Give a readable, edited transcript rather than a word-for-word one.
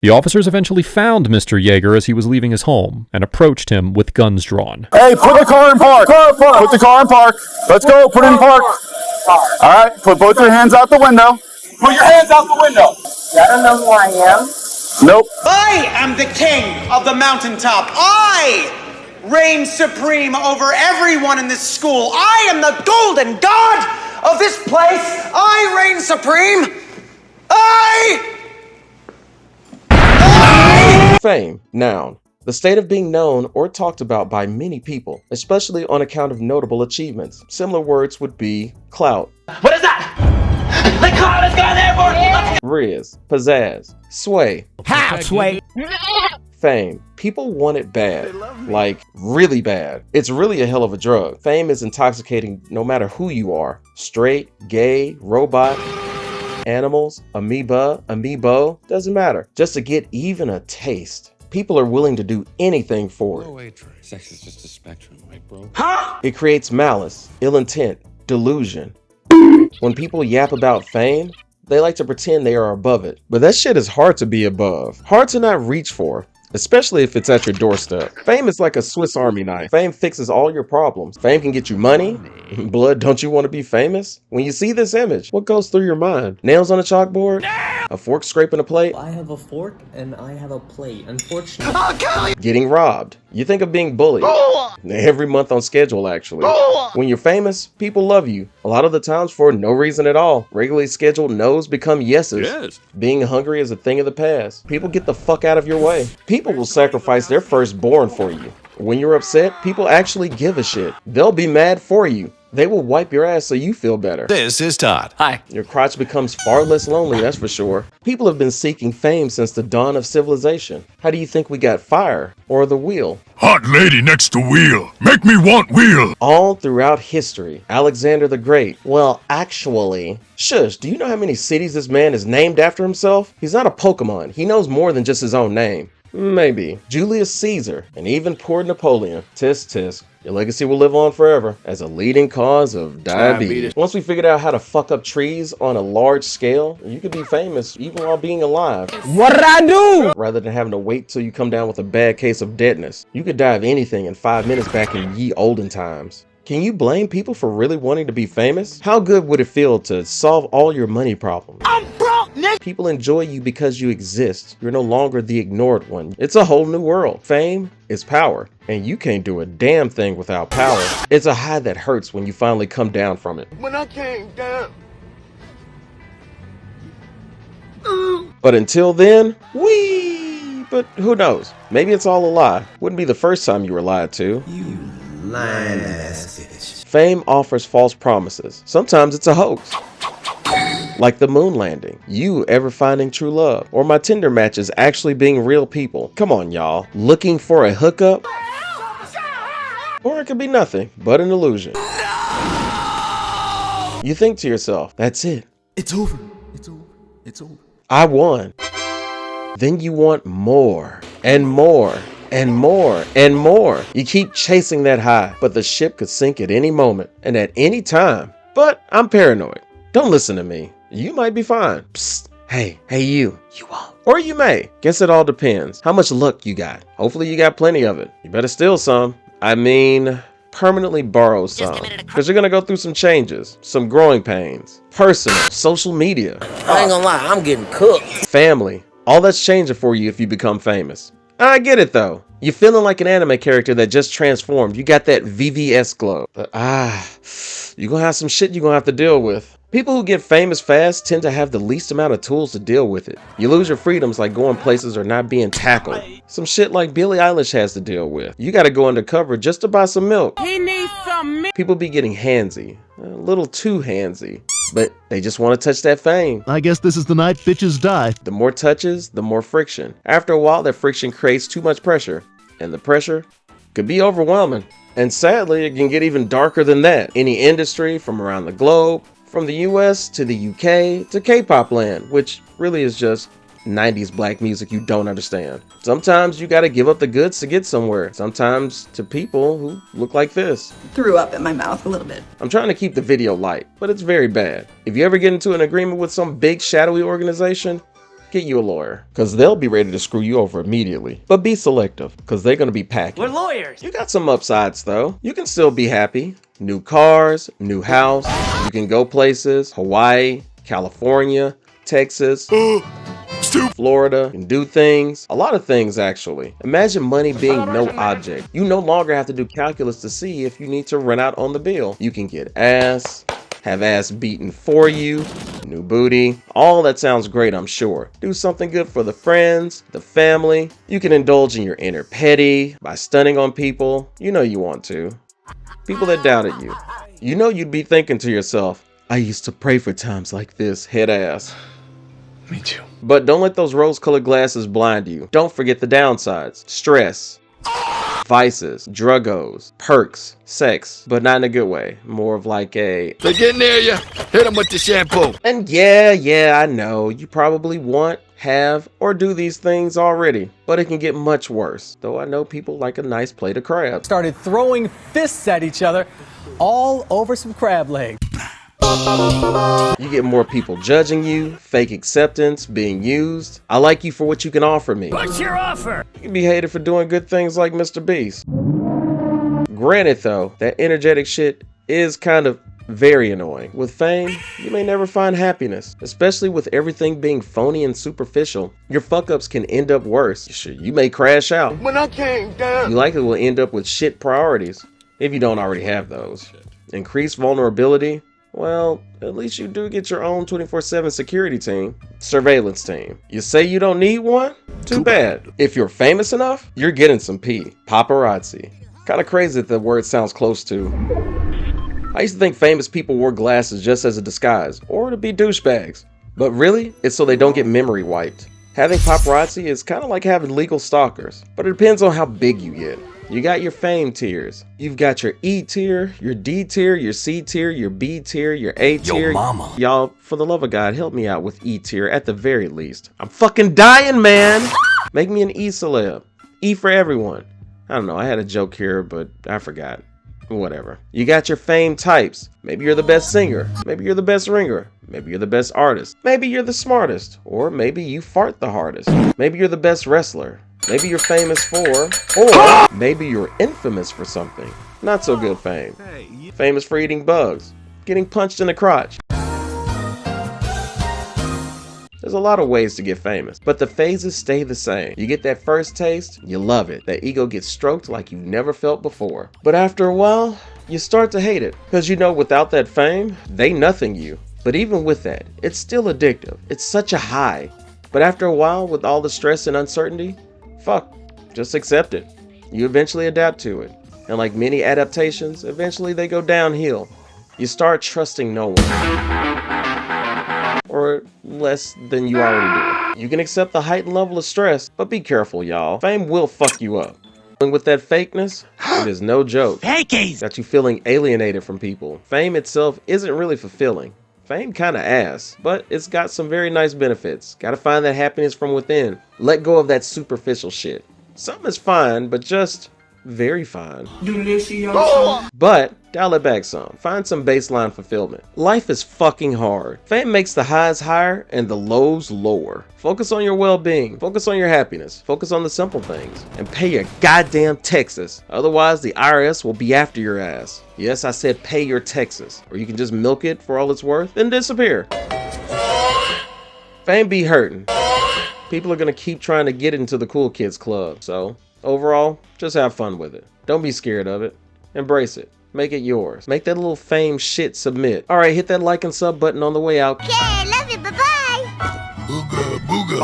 The officers eventually found Mr. Yeager as he was leaving his home and approached him with guns drawn. Hey, put the car in park. Put the car in park. Let's go. Put it in park. All right. Put both your hands out the window. Put your hands out the window. I don't know who I am. Nope. I am the king of the mountaintop. I reign supreme over everyone in this school. I am the golden god of this place. I reign supreme. Fame, noun. The state of being known or talked about by many people, especially on account of notable achievements. Similar words would be clout. What is that? The cloud has gone airborne. Riz, pizzazz, sway. How, sway? Fame. People want it bad, like really bad. It's really a hell of a drug. Fame is intoxicating no matter who you are. Straight, gay, robot, animals, amoeba, amiibo, doesn't matter. Just to get even a taste. People are willing to do anything for it. Sex is just a spectrum, right, bro? It creates malice, ill intent, delusion. When people yap about fame, they like to pretend they are above it. But that shit is hard to be above. Hard to not reach for. Especially if it's at your doorstep. Fame is like a Swiss Army knife. Fame fixes all your problems. Fame can get you money. Blood, don't you want to be famous? When you see this image, what goes through your mind? Nails on a chalkboard? A fork scraping a plate? I have a fork and I have a plate. Unfortunately, Getting robbed. You think of being bullied. Every month on schedule, actually. When you're famous, people love you. A lot of the times for no reason at all. Regularly scheduled no's become yeses. Yes. Being hungry is a thing of the past. People get the fuck out of your way. People will sacrifice their firstborn for you. When you're upset, people actually give a shit. They'll be mad for you. They will wipe your ass so you feel better. This is Todd. Hi. Your crotch becomes far less lonely, that's for sure. People have been seeking fame since the dawn of civilization. How do you think we got fire or the wheel? Hot lady next to wheel. Make me want wheel. All throughout history. Alexander the Great. Well, actually... Shush, do you know how many cities this man is named after himself? He's not a Pokemon. He knows more than just his own name. Maybe. Julius Caesar, and even poor Napoleon. Tisk tisk. Your legacy will live on forever as a leading cause of diabetes. Once we figured out how to fuck up trees on a large scale, you could be famous even while being alive. What did I do? Rather than having to wait till you come down with a bad case of deadness. You could die of anything in 5 minutes back in ye olden times. Can you blame people for really wanting to be famous? How good would it feel to solve all your money problems? I'm broke, nigga. People enjoy you because you exist. You're no longer the ignored one. It's a whole new world. Fame is power, and you can't do a damn thing without power. It's a high that hurts when you finally come down from it. When I came down. But until then, whee! But who knows? Maybe it's all a lie. Wouldn't be the first time you were lied to. you lying ass bitch. Fame offers false promises. Sometimes it's a hoax. Like the moon landing, you ever finding true love, or my Tinder matches actually being real people. Come on, y'all. Looking for a hookup? Or it could be nothing but an illusion. No! You think to yourself, that's it. It's over. It's over. It's over. I won. Then you want more, and more, and more, and more. You keep chasing that high, but the ship could sink at any moment, and at any time. But I'm paranoid. Don't listen to me. You might be fine. Psst. Hey you. You won't. Or you may. Guess it all depends. How much luck you got. Hopefully you got plenty of it. You better steal some. I mean, permanently borrow some. Because you're going to go through some changes. Some growing pains. Personal. Social media. I ain't gonna lie, I'm getting cooked. Family. All that's changing for you if you become famous. I get it though. You're feeling like an anime character that just transformed. You got that VVS glow. But you're going to have some shit you're going to have to deal with. People who get famous fast tend to have the least amount of tools to deal with it. You lose your freedoms like going places or not being tackled. Some shit like Billie Eilish has to deal with. You gotta go undercover just to buy some milk. He needs some milk. People be getting handsy. A little too handsy. But they just want to touch that fame. I guess this is the night bitches die. The more touches, the more friction. After a while, that friction creates too much pressure. And the pressure could be overwhelming. And sadly, it can get even darker than that. Any industry from around the globe, from the US to the UK to K-pop land, which really is just 90s black music you don't understand. Sometimes you gotta give up the goods to get somewhere. Sometimes to people who look like this. Threw up in my mouth a little bit. I'm trying to keep the video light, but it's very bad. If you ever get into an agreement with some big shadowy organization, get you a lawyer, because they'll be ready to screw you over immediately. But be selective, because they're going to be packing. We're lawyers. You got some upsides though. You can still be happy. New cars, new house. You can go places. Hawaii, California, Texas, Florida. You can do things. A lot of things actually. Imagine money being no object. You no longer have to do calculus to see if you need to rent out on the bill. You can get ass, have ass beaten for you, new booty. All that sounds great, I'm sure. Do something good for the friends, the family. You can indulge in your inner petty by stunning on people. You know you want to. People that doubted you. You know you'd be thinking to yourself, I used to pray for times like this, head ass. Me too. But don't let those rose-colored glasses blind you. Don't forget the downsides. Stress, vices, druggos, perks, sex, but not in a good way. More of like a... They get near you, hit them with the shampoo. And yeah, I know. You probably want, have, or do these things already. But it can get much worse. Though I know people like a nice plate of crab. Started throwing fists at each other all over some crab legs. You get more people judging you, fake acceptance, being used. I like you for what you can offer me. What's your offer? You can be hated for doing good things like Mr. Beast. Granted though, that energetic shit is kind of very annoying. With fame, you may never find happiness, especially with everything being phony and superficial. Your fuck-ups can end up worse. Shit, you may crash out. When I came down, You likely will end up with shit priorities, if you don't already have those. Increased vulnerability. Well, at least you do get your own 24/7 security team, surveillance team. You say you don't need one? Too bad. If you're famous enough, you're getting some P. Paparazzi. Kinda crazy that the word sounds close to. I used to think famous people wore glasses just as a disguise, or to be douchebags. But really, it's so they don't get memory wiped. Having paparazzi is kinda like having legal stalkers, but it depends on how big you get. You got your fame tiers. You've got your E tier, your D tier, your C tier, your B tier, your A tier. Yo, mama. Y'all, for the love of God, help me out with E tier at the very least. I'm fucking dying, man! Make me an E celeb. E for everyone. I don't know, I had a joke here, but I forgot. Whatever. You got your fame types. Maybe you're the best singer. Maybe you're the best ringer. Maybe you're the best artist. Maybe you're the smartest. Or maybe you fart the hardest. Maybe you're the best wrestler. Maybe you're famous for, or maybe you're infamous for something. Not so good fame. Famous for eating bugs, getting punched in the crotch. There's a lot of ways to get famous, but the phases stay the same. You get that first taste, you love it. That ego gets stroked like you've never felt before. But after a while, you start to hate it. Because you know without that fame, they nothing you. But even with that, it's still addictive. It's such a high. But after a while, with all the stress and uncertainty, fuck, just accept it. You eventually adapt to it. And like many adaptations, eventually they go downhill. You start trusting no one. Or less than you already do. You can accept the heightened level of stress, but be careful, y'all. Fame will fuck you up. And with that fakeness, it is no joke. Fakies! Got you feeling alienated from people. Fame itself isn't really fulfilling. Fame kinda ass, but it's got some very nice benefits. Gotta find that happiness from within. Let go of that superficial shit. Some is fine, but just very fine. But dial it back some. Find some baseline fulfillment. Life is fucking hard. Fame makes the highs higher and the lows lower. Focus on your well-being. Focus on your happiness. Focus on the simple things. And pay your goddamn taxes. Otherwise, the IRS will be after your ass. Yes, I said pay your taxes. Or you can just milk it for all it's worth and disappear. Fame be hurting. People are gonna keep trying to get into the cool kids club. So, overall, just have fun with it. Don't be scared of it. Embrace it. Make it yours. Make that little fame shit submit. Alright, hit that like and sub button on the way out. Okay, love you, bye-bye. booga, booga.